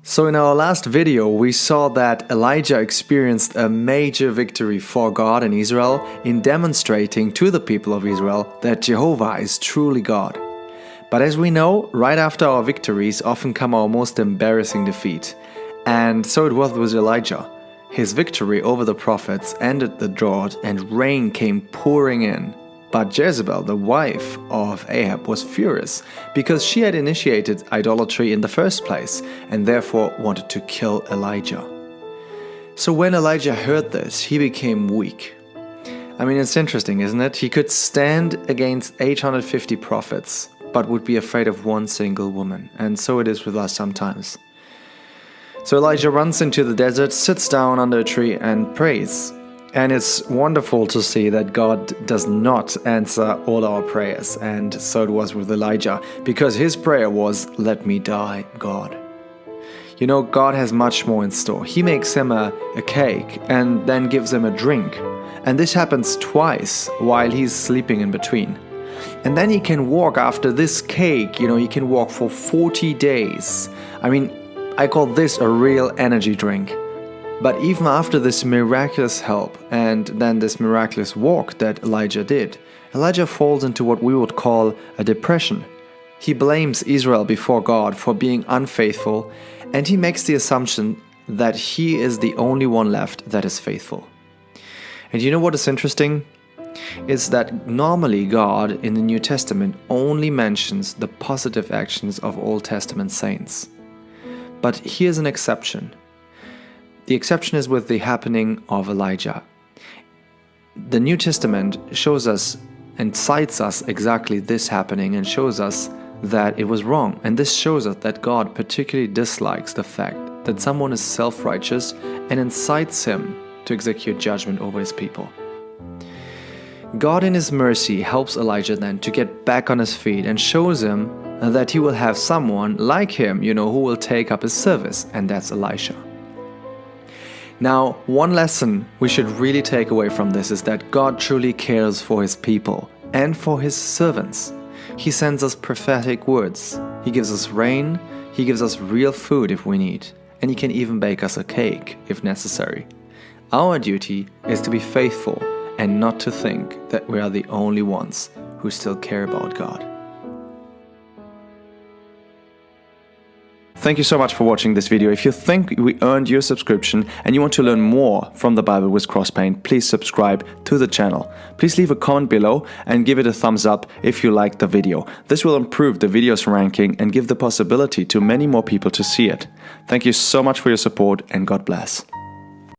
So in our last video, we saw that Elijah experienced a major victory for God and Israel in demonstrating to the people of Israel that Jehovah is truly God. But as we know, right after our victories often come our most embarrassing defeat. And so it was with Elijah. His victory over the prophets ended the drought and rain came pouring in. But Jezebel, the wife of Ahab, was furious because she had initiated idolatry in the first place and therefore wanted to kill Elijah. So when Elijah heard this, he became weak. I mean, it's interesting, isn't it? He could stand against 850 prophets, but would be afraid of one single woman. And so it is with us sometimes. So Elijah runs into the desert, sits down under a tree and prays. And it's wonderful to see that God does not answer all our prayers. And so it was with Elijah, because his prayer was, "Let me die, God." You know, God has much more in store. He makes him a cake and then gives him a drink. And this happens twice while he's sleeping in between. And then he can walk after this cake, he can walk for 40 days. I mean, I call this a real energy drink. But even after this miraculous help and then this miraculous walk that Elijah did, Elijah falls into what we would call a depression. He blames Israel before God for being unfaithful, and he makes the assumption that he is the only one left that is faithful. And you know what is interesting? Is that normally God in the New Testament only mentions the positive actions of Old Testament saints. But here's an exception. The exception is with the happening of Elijah. The New Testament shows us and cites us exactly this happening and shows us that it was wrong. And this shows us that God particularly dislikes the fact that someone is self-righteous and incites him to execute judgment over his people. God in his mercy helps Elijah then to get back on his feet and shows him that he will have someone like him, who will take up his service, and that's Elisha. Now, one lesson we should really take away from this is that God truly cares for his people and for his servants. He sends us prophetic words. He gives us rain. He gives us real food if we need. And he can even bake us a cake if necessary. Our duty is to be faithful and not to think that we are the only ones who still care about God. Thank you so much for watching this video. If you think we earned your subscription and you want to learn more from the Bible with crosspaint, please subscribe to the channel. Please leave a comment below and give it a thumbs up if you liked the video. This will improve the video's ranking and give the possibility to many more people to see it. Thank you so much for your support and God bless.